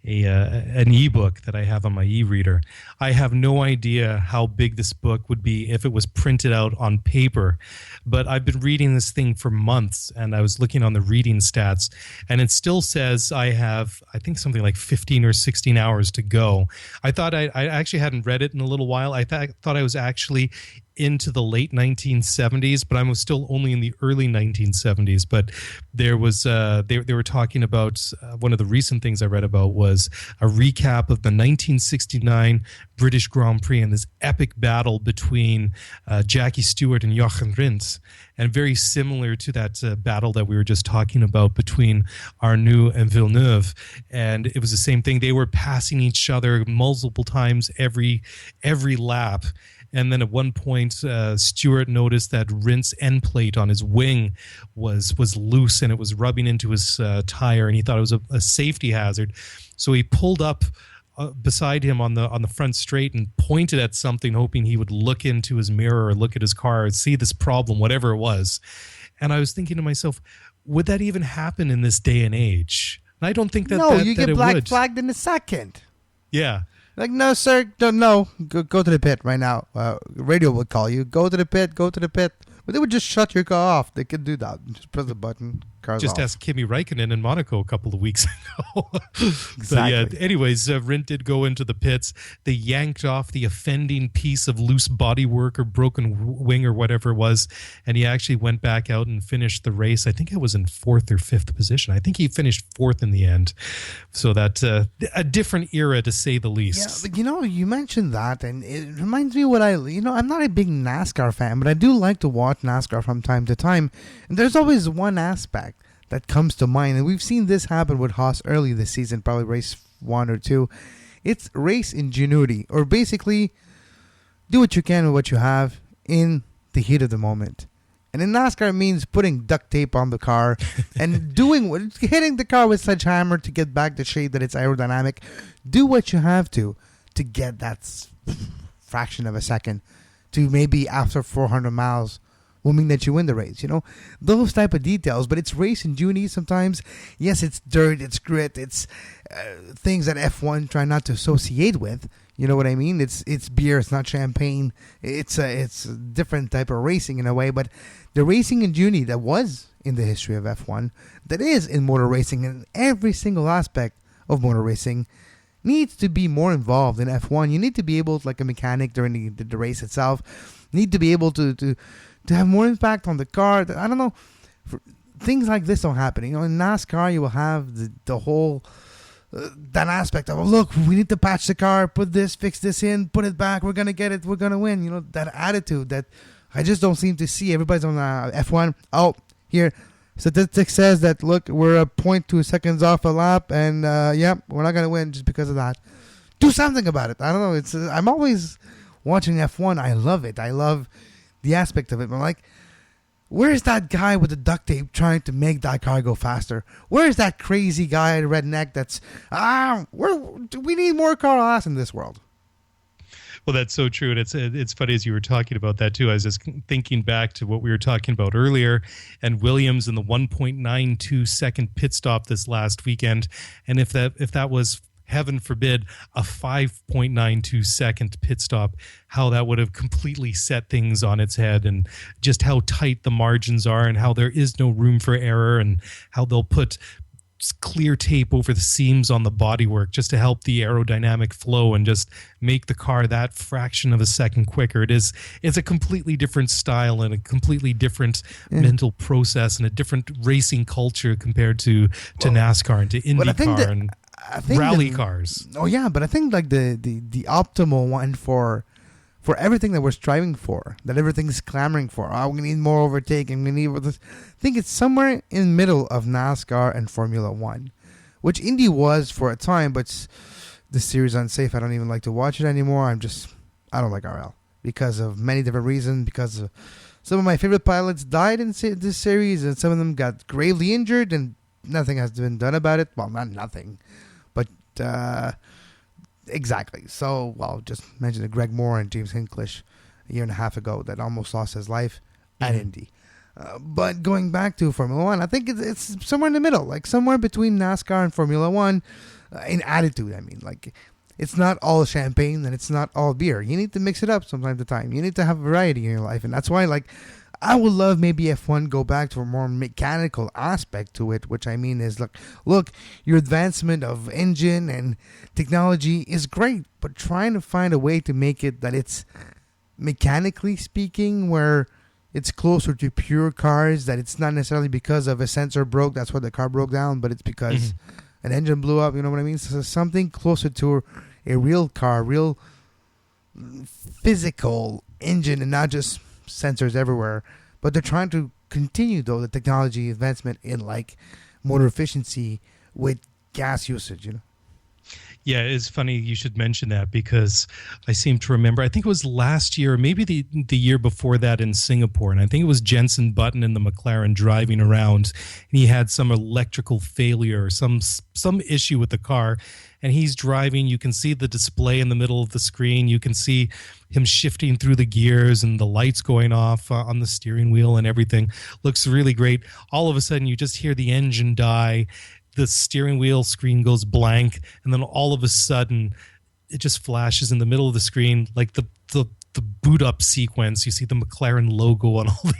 an ebook that I have on my e-reader. I have no idea how big this book would be if it was printed out on paper, but I've been reading this thing for months, and I was looking on the reading stats, and it still says I have, I think, something like 15 or 16 hours to go. I thought I actually hadn't read it in a little while. I thought I was actually into the late 1970s, but I was still only in the early 1970s. But there was they were talking about one of the recent things I read about was a recap of the 1969 British Grand Prix and this epic battle between Jackie Stewart and Jochen Rindt, and very similar to that battle that we were just talking about between Arnoux and Villeneuve. And it was the same thing. They were passing each other multiple times every lap. And then at one point, Stewart noticed that Rindt's end plate on his wing was loose and it was rubbing into his tire, and he thought it was a safety hazard. So he pulled up beside him on the front straight and pointed at something, hoping he would look into his mirror or look at his car and see this problem, whatever it was. And I was thinking to myself, would that even happen in this day and age? And I don't think that you that get black flagged in a second. Yeah. Like, no, sir, don't know. Go to the pit right now. Radio would call you. Go to the pit. But they would just shut your car off. They could do that. Just press the button. Car's just off. ask Kimi Räikkönen in Monaco a couple of weeks ago. Exactly. But anyways, Rindt did go into the pits. They yanked off the offending piece of loose bodywork or broken wing or whatever it was, and he actually went back out and finished the race. I think it was in 4th or 5th position. I think he finished 4th in the end. So that a different era, to say the least. Yeah, but you mentioned that, and it reminds me what I'm not a big NASCAR fan, but I do like to watch NASCAR from time to time. And there's always one aspect that comes to mind, and we've seen this happen with Haas early this season, probably race 1 or 2. It's race ingenuity, or basically do what you can with what you have in the heat of the moment. And in NASCAR, it means putting duct tape on the car and hitting the car with sledgehammer to get back the shape that it's aerodynamic. Do what you have to get that fraction of a second to maybe after 400 miles will mean that you win the race, those type of details. But it's race ingenuity sometimes. Yes, it's dirt, it's grit, it's things that F1 try not to associate with. You know what I mean? It's beer, it's not champagne. It's a different type of racing in a way. But the racing ingenuity that was in the history of F1, that is in motor racing, and every single aspect of motor racing needs to be more involved in F1. You need to be able, like a mechanic during the race itself, need to be able to have more impact on the car. I don't know. Things like this don't happen. In NASCAR, you will have the whole that aspect of, look, we need to patch the car, put this, fix this in, put it back, we're going to get it, we're going to win. That attitude that I just don't seem to see. Everybody's on F1. Oh, here, statistics says that, look, we're 0.2 seconds off a lap, and we're not going to win just because of that. Do something about it. I don't know. I'm always watching F1. I love it. I love the aspect of it. I'm like, where's that guy with the duct tape trying to make that car go faster? Where's that crazy guy, redneck, that's, we need more Carl Haas in this world. Well, that's so true. And it's funny as you were talking about that too. I was just thinking back to what we were talking about earlier, and Williams in the 1.92 second pit stop this last weekend. And if that was, heaven forbid, a 5.92 second pit stop, how that would have completely set things on its head, and just how tight the margins are and how there is no room for error, and how they'll put clear tape over the seams on the bodywork just to help the aerodynamic flow and just make the car that fraction of a second quicker. It's a completely different style and a completely different mental process and a different racing culture compared to NASCAR and to IndyCar and rally cars. Oh yeah, but I think like the optimal one for everything that we're striving for, that everything's clamoring for. Oh, we need more overtaking. We need this. I think it's somewhere in the middle of NASCAR and Formula One, which Indy was for a time, but the series is unsafe. I don't even like to watch it anymore. I don't like RL because of many different reasons. Because of some of my favorite pilots died in this series, and some of them got gravely injured, and nothing has been done about it. Well, not nothing, but. Exactly. So, just mention Greg Moore and James Hinckley a year and a half ago that almost lost his life at Indy. But going back to Formula One, I think it's somewhere in the middle, like somewhere between NASCAR and Formula One in attitude. I mean, like it's not all champagne and it's not all beer. You need to mix it up from time to time. You need to have variety in your life. And that's why, like, I would love maybe F1 go back to a more mechanical aspect to it, which I mean is, look, your advancement of engine and technology is great, but trying to find a way to make it that it's mechanically speaking where it's closer to pure cars, that it's not necessarily because of a sensor broke, that's why the car broke down, but it's because an engine blew up, you know what I mean? So something closer to a real car, real physical engine and not just sensors everywhere. But they're trying to continue though the technology advancement in like motor efficiency with gas usage, you know. Yeah, it's funny you should mention that because I seem to remember, I think it was last year, or maybe the year before that in Singapore, and I think it was Jenson Button in the McLaren driving around, and he had some electrical failure or some issue with the car, and he's driving. You can see the display in the middle of the screen. You can see him shifting through the gears and the lights going off on the steering wheel and everything. Looks really great. All of a sudden, you just hear the engine die. The steering wheel screen goes blank, and then all of a sudden it just flashes in the middle of the screen like the boot up sequence. You see the McLaren logo on all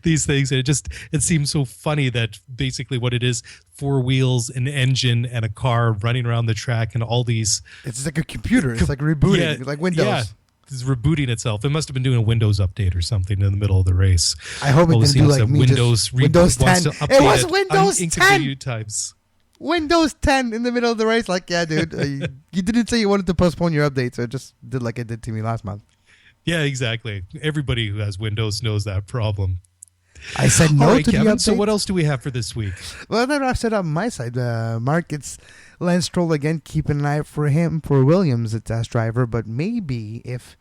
these things, and it seems so funny that basically what it is, 4 wheels, an engine, and a car running around the track, and all these. It's like a computer. It's like rebooting, like Windows. Yeah. It's rebooting itself. It must have been doing a Windows update or something in the middle of the race. I hope it didn't do like me. Windows 10. It was Windows 10. Times. Windows 10 in the middle of the race. Like, yeah, dude, you didn't say you wanted to postpone your update, so it just did like it did to me last month. Yeah, exactly. Everybody who has Windows knows that problem. I said no to Kevin, the update. So what else do we have for this week? Well, that wraps it up on my side. Mark, it's Lance Stroll again. Keep an eye for him, for Williams, the test driver. But maybe if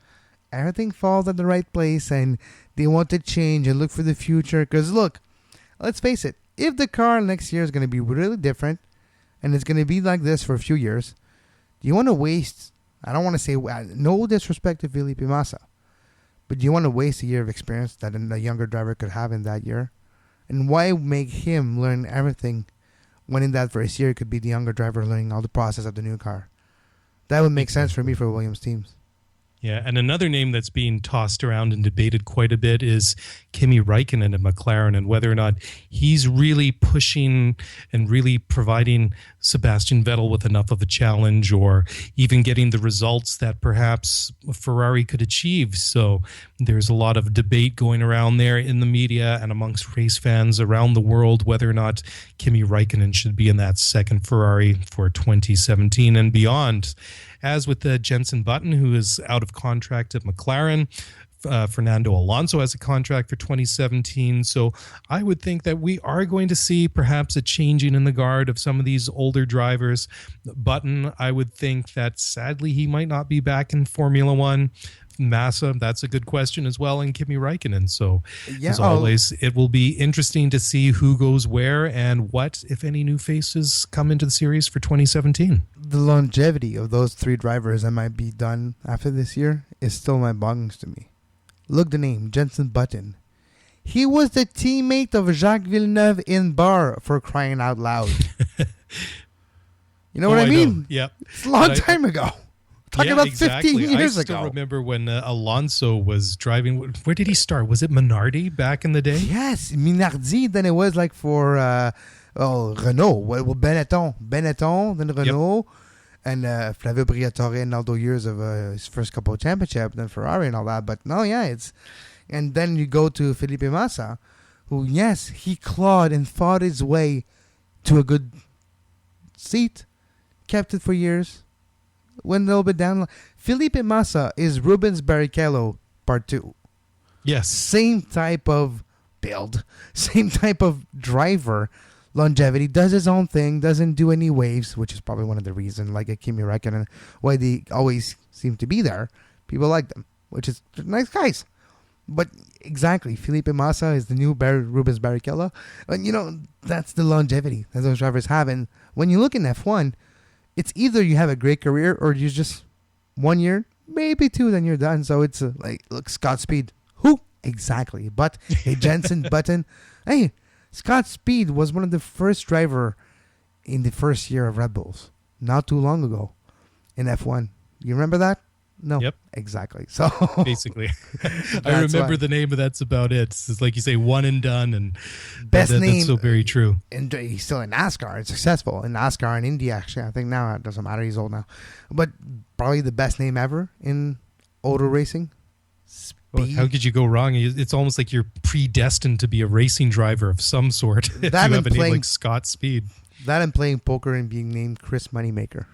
everything falls at the right place and they want to change and look for the future. Because look, let's face it. If the car next year is going to be really different and it's going to be like this for a few years, do you want to waste, I don't want to say, no disrespect to Felipe Massa, but do you want to waste a year of experience that a younger driver could have in that year? And why make him learn everything when in that first year it could be the younger driver learning all the process of the new car? That would make sense for me for Williams teams. Yeah, and another name that's being tossed around and debated quite a bit is Kimi Räikkönen at McLaren, and whether or not he's really pushing and really providing Sebastian Vettel with enough of a challenge, or even getting the results that perhaps Ferrari could achieve. So there's a lot of debate going around there in the media and amongst race fans around the world whether or not Kimi Räikkönen should be in that second Ferrari for 2017 and beyond. As with Jenson Button, who is out of contract at McLaren, Fernando Alonso has a contract for 2017. So I would think that we are going to see perhaps a changing in the guard of some of these older drivers. Button, I would think that sadly he might not be back in Formula One. Massa, that's a good question as well, and Kimi Räikkönen. So as always, it will be interesting to see who goes where and what, if any, new faces come into the series for 2017. The longevity of those 3 drivers that might be done after this year is still mind-boggling to me. Look the name, Jenson Button. He was the teammate of Jacques Villeneuve in Bar, for crying out loud. You know what I mean? Yeah. It's a long time ago. Talking about exactly. 15 years ago. I still remember when Alonso was driving. Where did he start? Was it Minardi back in the day? Yes, Minardi. Then it was like for Oh, Renault. Well, Benetton, then Renault, and Flavio Briatore and all those years of his first couple of championships, then Ferrari and all that. But no, yeah, and then you go to Felipe Massa, who, yes, he clawed and fought his way to a good seat, kept it for years, went a little bit down. Felipe Massa is Rubens Barrichello Part 2. Yes. Same type of build, same type of driver, longevity, does his own thing, doesn't do any waves, which is probably one of the reasons, like a Kimi Räikkönen, why they always seem to be there. People like them, which is nice guys. But exactly, Felipe Massa is the new Rubens Barrichello. And, that's the longevity that those drivers have. And when you look in F1, it's either you have a great career or you just 1 year, maybe 2, then you're done. So it's look, Scott Speed. Who? Exactly. But hey, Jenson Button. Hey, Scott Speed was one of the first driver in the first year of Red Bulls, not too long ago in F1. You remember that? No. Yep. Exactly. So basically, I remember the name, but that's about it. It's like you say, one and done, and best name. That's so very true. And he's still in NASCAR. It's successful in NASCAR and Indy. Actually, I think now it doesn't matter. He's old now, but probably the best name ever in auto racing. Well, how could you go wrong? It's almost like you're predestined to be a racing driver of some sort. If you have a name like Scott Speed. That and playing poker and being named Chris Moneymaker.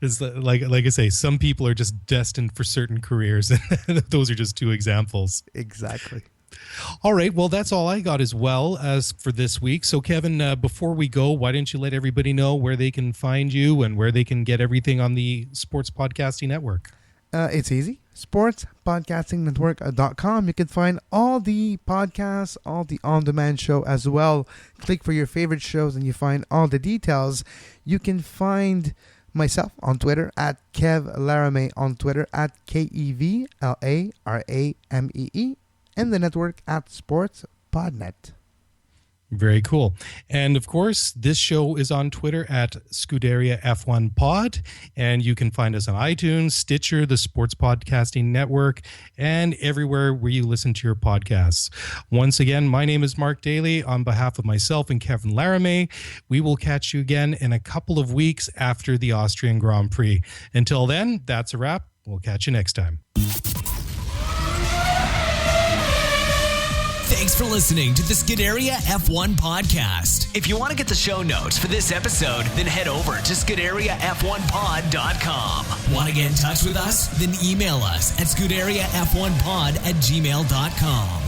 It's like I say, some people are just destined for certain careers. Those are just two examples. Exactly. All right. Well, that's all I got as well as for this week. So, Kevin, before we go, why don't you let everybody know where they can find you and where they can get everything on the Sports Podcasting Network? It's easy. sportspodcastingnetwork.com. You can find all the podcasts, all the on-demand show as well. Click for your favorite shows and you find all the details. You can find myself on Twitter at Kev Laramee, on Twitter at KEVLARAMEE, and the network at SportsPodNet. Very cool. And of course, this show is on Twitter at Scuderia F1 Pod, and you can find us on iTunes, Stitcher, the Sports Podcasting Network, and everywhere where you listen to your podcasts. Once again, my name is Mark Dailey. On behalf of myself and Kevin Laramee, we will catch you again in a couple of weeks after the Austrian Grand Prix. Until then, that's a wrap. We'll catch you next time. Thanks for listening to the Scuderia F1 podcast. If you want to get the show notes for this episode, then head over to ScuderiaF1pod.com. Want to get in touch with us? Then email us at ScuderiaF1pod@gmail.com.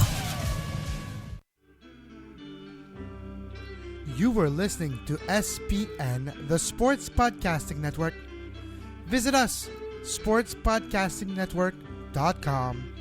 You were listening to SPN, the Sports Podcasting Network. Visit us, sportspodcastingnetwork.com.